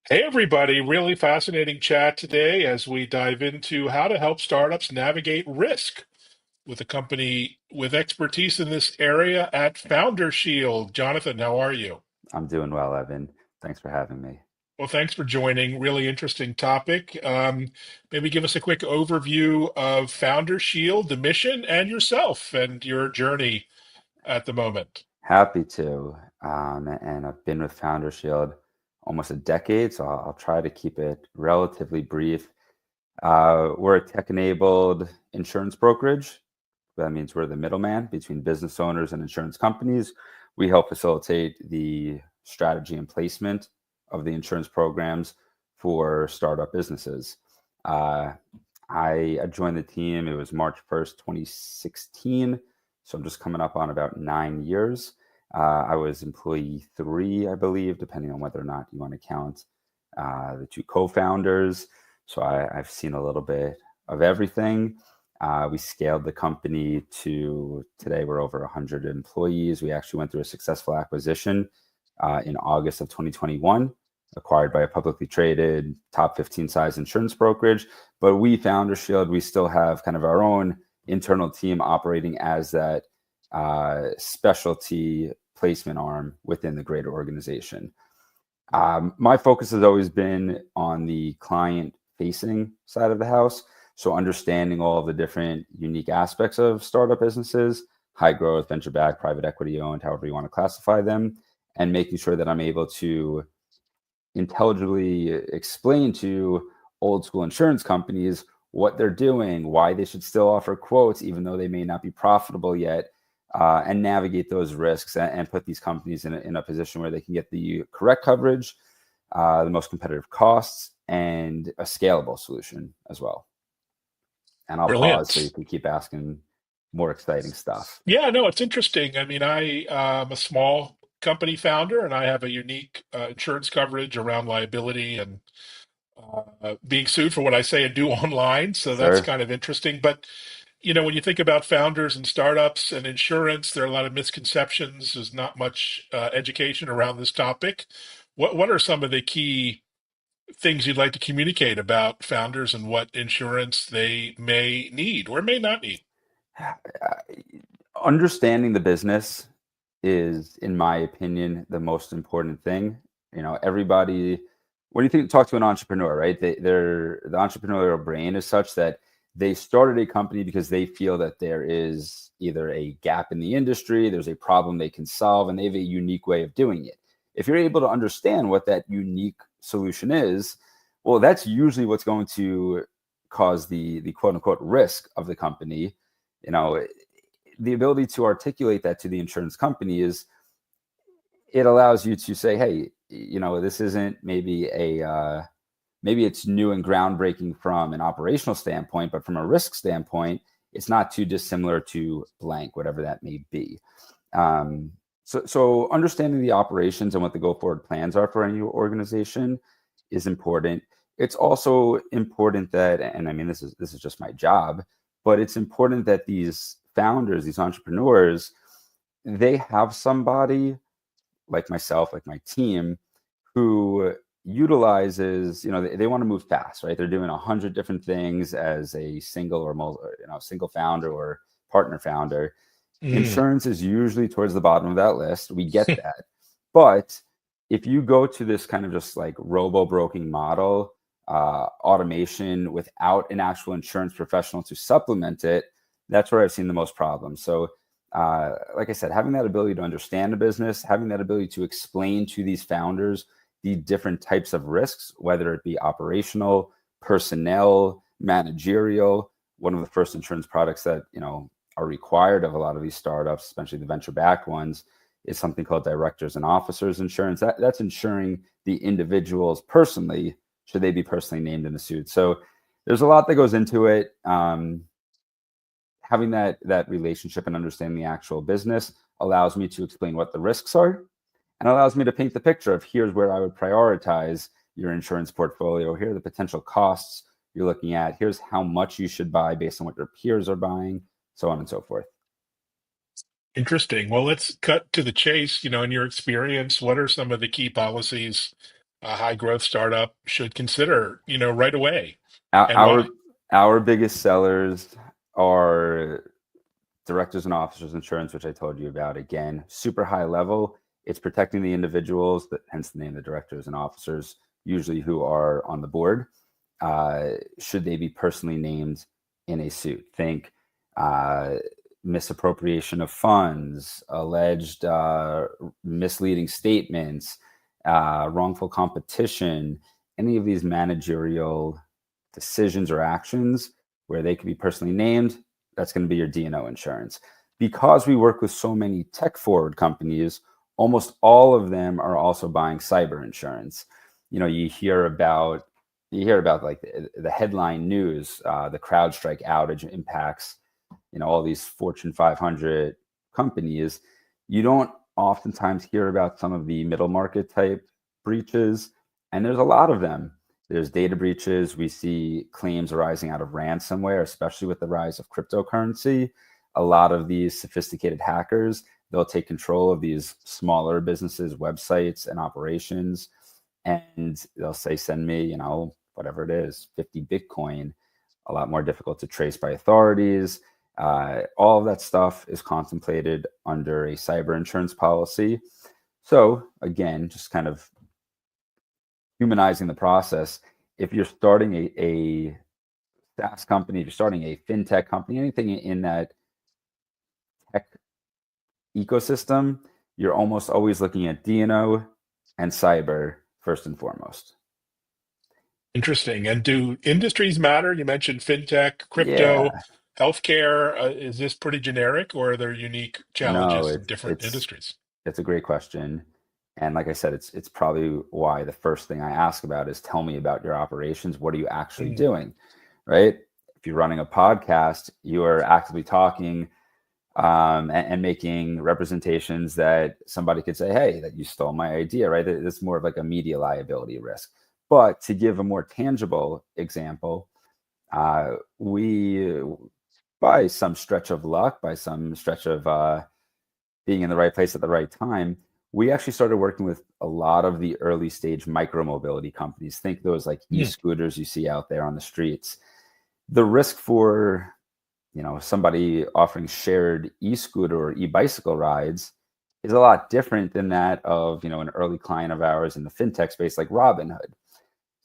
Hey, everybody. Really fascinating chat today as we dive into how to help startups navigate risk with a company with expertise in this area at Foundershield. Jonathan, how are you? I'm doing well, Evan. Thanks for having me. Well, thanks for joining. Really interesting topic. Maybe give us a quick overview of Foundershield, the mission, and yourself and your journey at the moment. Happy to. And I've been with Foundershield almost a decade, so I'll try to keep it relatively brief. We're a tech-enabled insurance brokerage. That means we're the middleman between business owners and insurance companies. We help facilitate the strategy and placement of the insurance programs for startup businesses. Uh, I joined the team, it was March 1st, 2016. So I'm just coming up on about 9 years. I was employee three, I believe, depending on whether or not you want to count the two co-founders. So I've seen a little bit of everything. We scaled the company to today we're over 100 employees. We actually went through a successful acquisition in August of 2021, acquired by a publicly traded top 15 size insurance brokerage. But we, Foundershield, we still have kind of our own internal team operating as that specialty placement arm within the greater organization. My focus has always been on the client facing side of the house. So understanding all of the different unique aspects of startup businesses, high growth, venture backed, private equity owned, however you want to classify them, and making sure that I'm able to intelligibly explain to old school insurance companies what they're doing, why they should still offer quotes, even though they may not be profitable yet, and navigate those risks and put these companies in a position where they can get the correct coverage, the most competitive costs, and a scalable solution as well. And I'll pause so you Brilliant. can keep asking more exciting stuff. Yeah, no, it's interesting. I mean, I am a small company founder and I have a unique insurance coverage around liability and being sued for what I say and do online. So that's Sure. kind of interesting. But, when you think about founders and startups and insurance, there are a lot of misconceptions. There's not much education around this topic. What are some of the key things you'd like to communicate about founders and what insurance they may need or may not need? Understanding the business is, in my opinion, the most important thing. Everybody, when you talk to an entrepreneur, right? The entrepreneurial brain is such that they started a company because they feel that there is either a gap in the industry, there's a problem they can solve, and they have a unique way of doing it. If you're able to understand what that unique solution is, well, that's usually what's going to cause the quote unquote risk of the company. You know, the ability to articulate that to the insurance company is it allows you to say, hey, this isn't maybe it's new and groundbreaking from an operational standpoint, but from a risk standpoint, it's not too dissimilar to blank, whatever that may be. So understanding the operations and what the go forward plans are for any organization is important. It's also important that, and I mean, this is just my job, but it's important that these founders, these entrepreneurs, they have somebody like myself, like my team, who utilizes, they want to move fast, right? They're doing 100 different things as a single or single founder or partner founder. Mm. Insurance is usually towards the bottom of that list. We get that. But if you go to this kind of just like robo broking model, automation without an actual insurance professional to supplement it, that's where I've seen the most problems. So, like I said, having that ability to understand the business, having that ability to explain to these founders the different types of risks, whether it be operational, personnel, managerial. One of the first insurance products that are required of a lot of these startups, especially the venture-backed ones, is something called directors and officers insurance. That's insuring the individuals personally, should they be personally named in the suit. So there's a lot that goes into it. Having that relationship and understanding the actual business allows me to explain what the risks are and allows me to paint the picture of here's where I would prioritize your insurance portfolio. Here are the potential costs you're looking at. Here's how much you should buy based on what your peers are buying, so on and so forth. Interesting. Well, let's cut to the chase. In your experience, what are some of the key policies a high growth startup should consider, right away, Our and why? our, our biggest sellers are directors and officers insurance, which I told you about. Again, super high level. It's protecting the individuals, that hence the name of the directors and officers, usually who are on the board. Should they be personally named in a suit? Think uh, misappropriation of funds, alleged misleading statements, wrongful competition, any of these managerial decisions or actions where they could be personally named, that's going to be your D&O insurance. Because we work with so many tech forward companies, almost all of them are also buying cyber insurance. You hear about like the headline news, the CrowdStrike outage impacts, all these Fortune 500 companies. You don't oftentimes hear about some of the middle market type breaches, and there's a lot of them. There's data breaches. We see claims arising out of ransomware, especially with the rise of cryptocurrency. A lot of these sophisticated hackers, they'll take control of these smaller businesses, websites, and operations, and they'll say, send me, whatever it is, 50 Bitcoin, a lot more difficult to trace by authorities. All of that stuff is contemplated under a cyber insurance policy. So again, just kind of humanizing the process. If you're starting a SaaS company, if you're starting a fintech company, anything in that tech ecosystem, you're almost always looking at D&O and cyber first and foremost. Interesting. And do industries matter? You mentioned fintech, crypto, Yeah, healthcare. Is this pretty generic, or are there unique no, challenges in different industries? it's a great question. And like I said, it's probably why the first thing I ask about is, tell me about your operations. What are you actually Mm, doing? Right? If you're running a podcast, you are actively talking and making representations that somebody could say, hey, that you stole my idea, right? It's more of like a media liability risk. But to give a more tangible example, we, by some stretch of luck, by some stretch of being in the right place at the right time, we actually started working with a lot of the early stage micromobility companies. Think those like mm, e-scooters you see out there on the streets. The risk for somebody offering shared e-scooter or e-bicycle rides is a lot different than that of an early client of ours in the fintech space like Robinhood.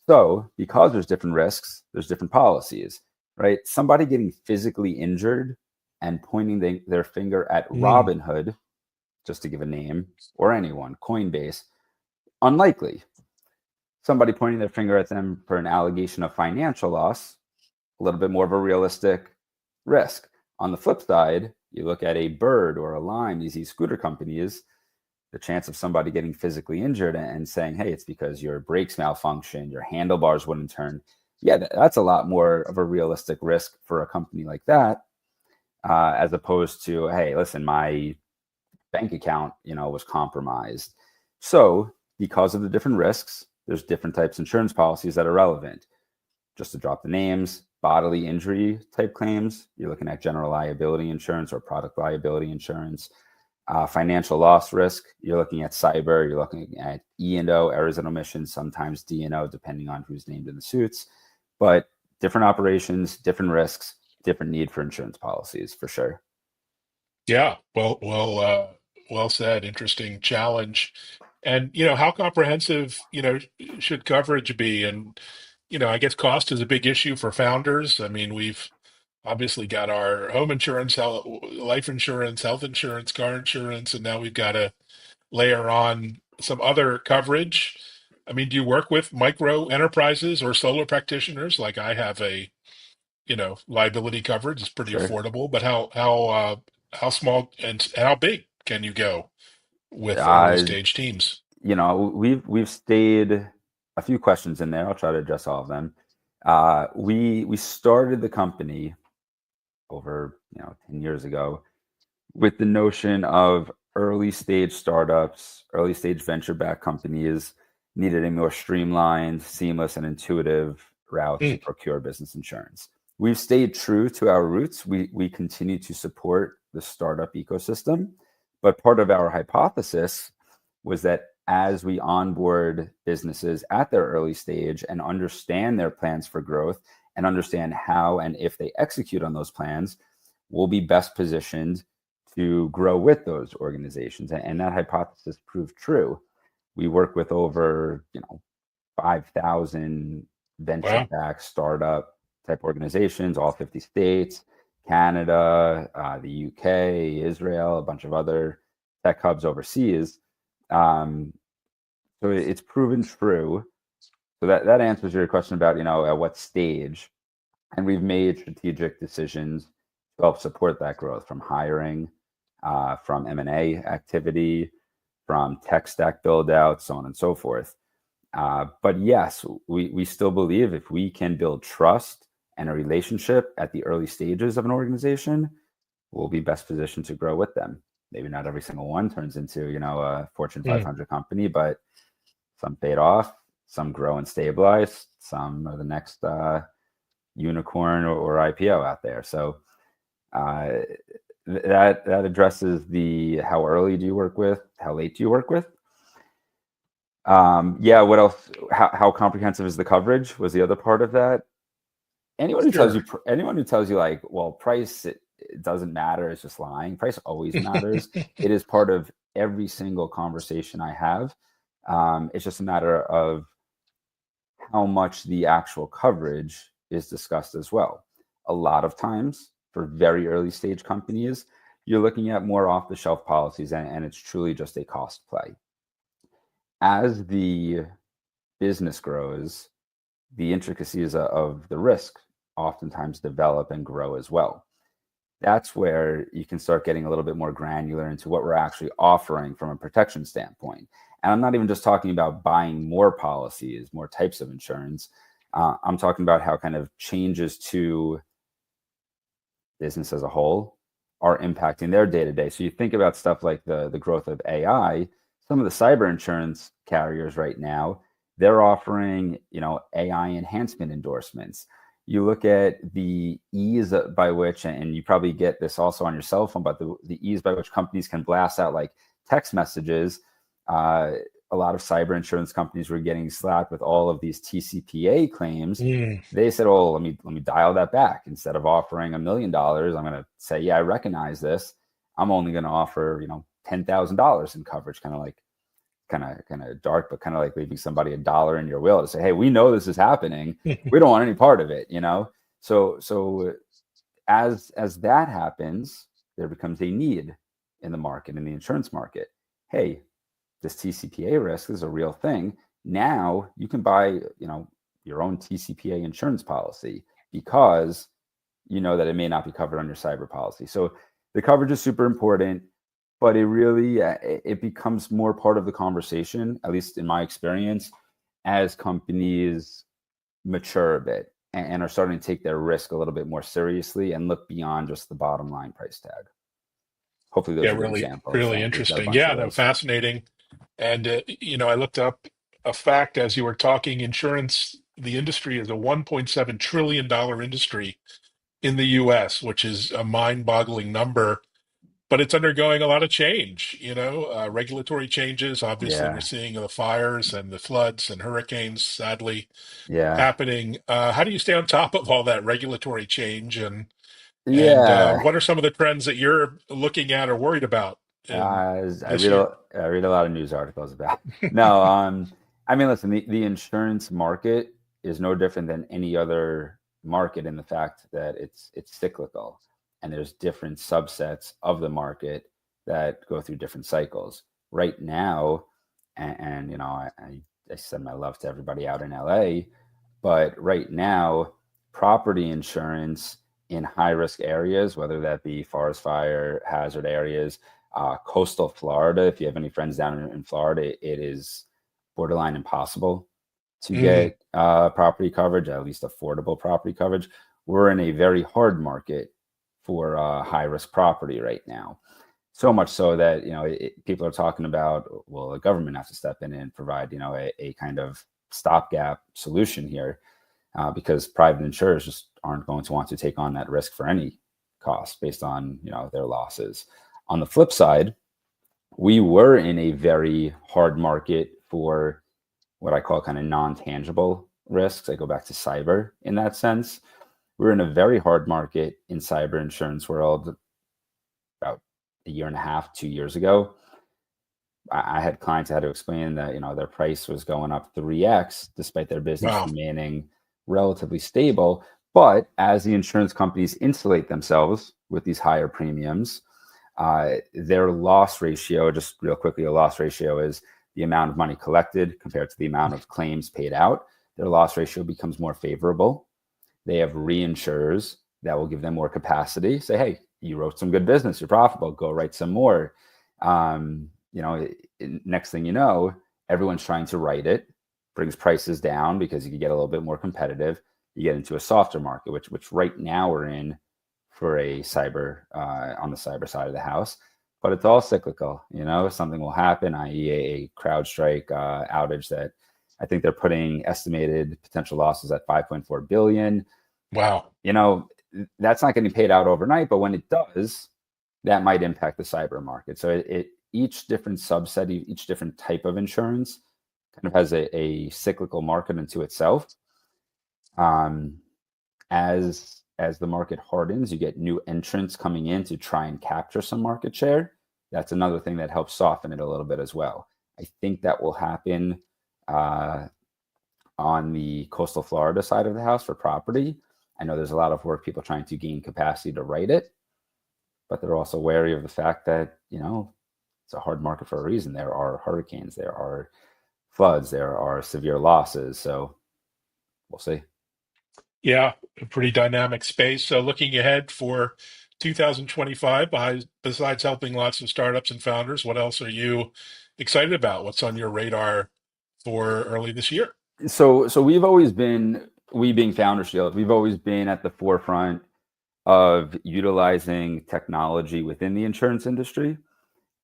So because there's different risks, there's different policies, right? Somebody getting physically injured and pointing their finger at mm. Robinhood, just to give a name, or anyone, Coinbase, unlikely. Somebody pointing their finger at them for an allegation of financial loss, a little bit more of a realistic risk. On the flip side, you look at a Bird or a Lime, these e-scooter companies, the chance of somebody getting physically injured and saying, hey, it's because your brakes malfunction, your handlebars wouldn't turn. Yeah, that's a lot more of a realistic risk for a company like that, as opposed to, hey, listen, my bank account, was compromised. So because of the different risks, there's different types of insurance policies that are relevant. Just to drop the names, bodily injury type claims, you're looking at general liability insurance or product liability insurance. Financial loss risk, you're looking at cyber, you're looking at E&O, errors and omissions, sometimes D&O, depending on who's named in the suits. But different operations, different risks, different need for insurance policies for sure. Yeah. Well said. Interesting challenge. And how comprehensive, should coverage be? And I guess cost is a big issue for founders. I mean, we've obviously got our home insurance, life insurance, health insurance, car insurance, and now we've got to layer on some other coverage. I mean, do you work with micro enterprises or solo practitioners? Like I have a, liability coverage is pretty Sure. affordable, but how small and how big can you go with early Uh, stage teams? we've stayed a few questions in there. I'll try to address all of them. We started the company over 10 years ago with the notion of early stage startups, early stage venture backed companies needed a more streamlined, seamless, and intuitive route to Mm, procure business insurance. We've stayed true to our roots. We continue to support the startup ecosystem, but part of our hypothesis was that as we onboard businesses at their early stage and understand their plans for growth and understand how and if they execute on those plans, we'll be best positioned to grow with those organizations. And that hypothesis proved true. We work with over, 5,000 Wow. venture-backed startup type organizations, all 50 states, Canada, the UK, Israel, a bunch of other tech hubs overseas. Um, so it's proven true. So that answers your question about, at what stage. And we've made strategic decisions to help support that growth, from hiring, from M&A activity, from tech stack build out, so on and so forth. But yes, we still believe if we can build trust and a relationship at the early stages of an organization, we'll be best positioned to grow with them. Maybe not every single one turns into, a Fortune Mm. 500 company, but some fade off, some grow and stabilize, some are the next unicorn or IPO out there. So uh, that addresses the how early do you work with, how late do you work with. Yeah, what else? How comprehensive is the coverage? Was the other part of that. Sure. Anyone who tells you like, well, price it doesn't matter, it's just lying. Price always matters. It is part of every single conversation I have. It's just a matter of how much the actual coverage is discussed as well. A lot of times for very early stage companies, you're looking at more off the shelf policies, and it's truly just a cost play. As the business grows, the intricacies of the risk oftentimes develop and grow as well. That's where you can start getting a little bit more granular into what we're actually offering from a protection standpoint. And I'm not even just talking about buying more policies, more types of insurance. I'm talking about how kind of changes to business as a whole are impacting their day to day. So you think about stuff like the growth of AI. Some of the cyber insurance carriers right now, they're offering, AI enhancement endorsements. You look at the ease by which, and you probably get this also on your cell phone, but the ease by which companies can blast out like text messages. Uh, a lot of cyber insurance companies were getting slapped with all of these TCPA claims. Mm. They said, "Oh, let me dial that back. Instead of offering $1 million, I'm going to say, yeah, I recognize this. I'm only going to offer, $10,000 in coverage." Kind of dark, but kind of like leaving somebody $1 in your will to say, "Hey, we know this is happening. We don't want any part of it." So as that happens, there becomes a need in the market, in the insurance market. Hey, this TCPA risk is a real thing. Now you can buy, your own TCPA insurance policy because you know that it may not be covered on your cyber policy. So the coverage is super important, but it really it becomes more part of the conversation, at least in my experience, as companies mature a bit and are starting to take their risk a little bit more seriously and look beyond just the bottom line price tag. Hopefully Yeah, those are good really, examples. really We've got a interesting. bunch Yeah, of no, those. fascinating. And, I looked up a fact as you were talking. Insurance, the industry is a $1.7 trillion industry in the US, which is a mind-boggling number, but it's undergoing a lot of change, regulatory changes. Obviously, we're Yeah. seeing the fires and the floods and hurricanes, sadly, Yeah. happening. How do you stay on top of all that regulatory change, and Yeah. what are some of the trends that you're looking at or worried about in I this year? I read a lot of news articles about. No, I mean, listen, the insurance market is no different than any other market in the fact that it's cyclical, and there's different subsets of the market that go through different cycles. Right now, and I send my love to everybody out in LA, but right now, property insurance in high risk areas, whether that be forest fire hazard areas, coastal Florida. If you have any friends down in Florida, it is borderline impossible to Mm, get property coverage, at least affordable property coverage. We're in a very hard market for high risk property right now. So much so that people are talking about, well, the government has to step in and provide a kind of stopgap solution here, because private insurers just aren't going to want to take on that risk for any cost based on their losses. On the flip side, we were in a very hard market for what I call kind of non-tangible risks. I go back to cyber in that sense. We were in a very hard market in cyber insurance world about a year and a half, 2 years ago. I had clients I had to explain that their price was going up 3x despite their business Wow. remaining relatively stable. But as the insurance companies insulate themselves with these higher premiums, their loss ratio, just real quickly, a loss ratio is the amount of money collected compared to the amount of claims paid out. Their loss ratio becomes more favorable. They have reinsurers that will give them more capacity. Say, hey, you wrote some good business, you're profitable, go write some more. Next thing you know, everyone's trying to write it, brings prices down because you can get a little bit more competitive. You get into a softer market, which right now we're in for a cyber on the cyber side of the house. But it's all cyclical. Something will happen, i.e., a CrowdStrike outage that I think they're putting estimated potential losses at 5.4 billion. Wow. That's not getting paid out overnight, but when it does, that might impact the cyber market. So each different subset, each different type of insurance kind of has a cyclical market into itself. As the market hardens, you get new entrants coming in to try and capture some market share. That's another thing that helps soften it a little bit as well. I think that will happen on the coastal Florida side of the house for property. I know there's a lot of work, people trying to gain capacity to write it, but they're also wary of the fact that, it's a hard market for a reason. There are hurricanes, there are floods, there are severe losses. So we'll see. Yeah, a pretty dynamic space. So looking ahead for 2025, besides helping lots of startups and founders, what else are you excited about? What's on your radar for early this year? So we've always been, we being Foundershield, we've always been at the forefront of utilizing technology within the insurance industry.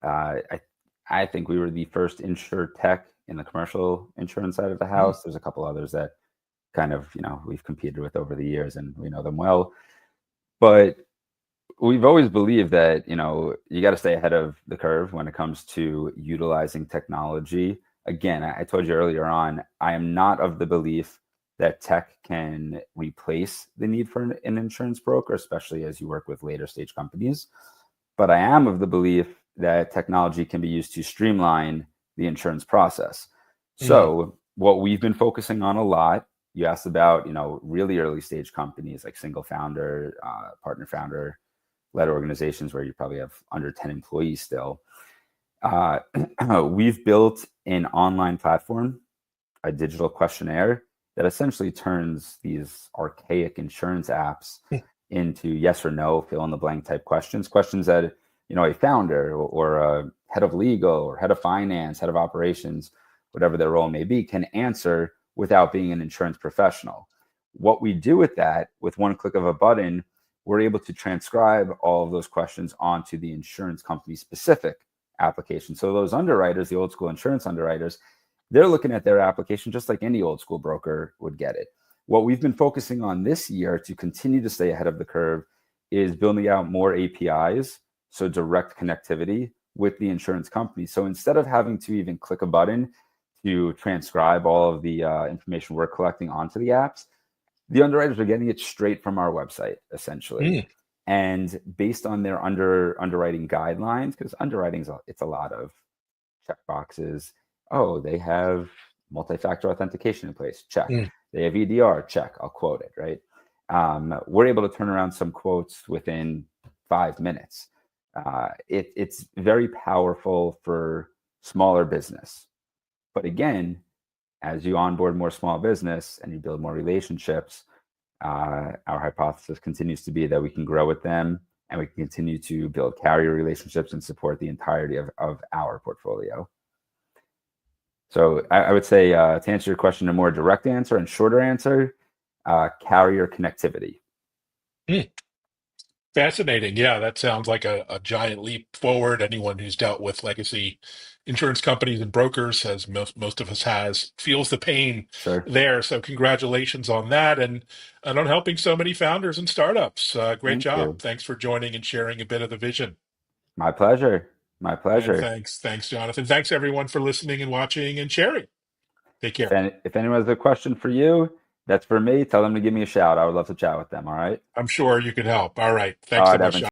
I think we were the first insure tech in the commercial insurance side of the Hmm. house. There's a couple others that kind of, we've competed with over the years and we know them well. But we've always believed that, you got to stay ahead of the curve when it comes to utilizing technology. Again, I told you earlier on, I am not of the belief that tech can replace the need for an insurance broker, especially as you work with later stage companies. But I am of the belief that technology can be used to streamline the insurance process. Hmm. So what we've been focusing on a lot, you asked about, really early stage companies like single founder, partner founder led organizations where you probably have under 10 employees still. Uh, we've built an online platform, a digital questionnaire that essentially turns these archaic insurance apps into yes or no, fill in the blank type questions that, a founder or a head of legal or head of finance, head of operations, whatever their role may be, can answer without being an insurance professional. What we do with that, with one click of a button, we're able to transcribe all of those questions onto the insurance company specific application. So those underwriters, the old school insurance underwriters, they're looking at their application just like any old school broker would get it. What we've been focusing on this year to continue to stay ahead of the curve is building out more APIs, so direct connectivity with the insurance company. So instead of having to even click a button to transcribe all of the information we're collecting onto the apps, the underwriters are getting it straight from our website, essentially. Hmm. And based on their underwriting guidelines, because it's a lot of check boxes. Oh, they have multi-factor authentication in place. Check. Hmm. They have EDR. Check. I'll quote it, right? We're able to turn around some quotes within 5 minutes. It's very powerful for smaller business. But again, as you onboard more small business and you build more relationships, our hypothesis continues to be that we can grow with them and we can continue to build carrier relationships and support the entirety of our portfolio. So I would say, to answer your question, a more direct answer and shorter answer, carrier connectivity. Hmm. Fascinating. Yeah, that sounds like a giant leap forward. Anyone who's dealt with legacy insurance companies and brokers, as most of us has, feels the pain Sure. there. So congratulations on that and on helping so many founders and startups. Great Thank job. you. Thanks for joining and sharing a bit of the vision. My pleasure. My And pleasure. thanks, Jonathan. Thanks everyone for listening and watching and sharing. Take care. If anyone has a question for you, that's for me. Tell them to give me a shout. I would love to chat with them. All right. I'm sure you can help. All right. All Thanks so right, much, Evan. Jonathan.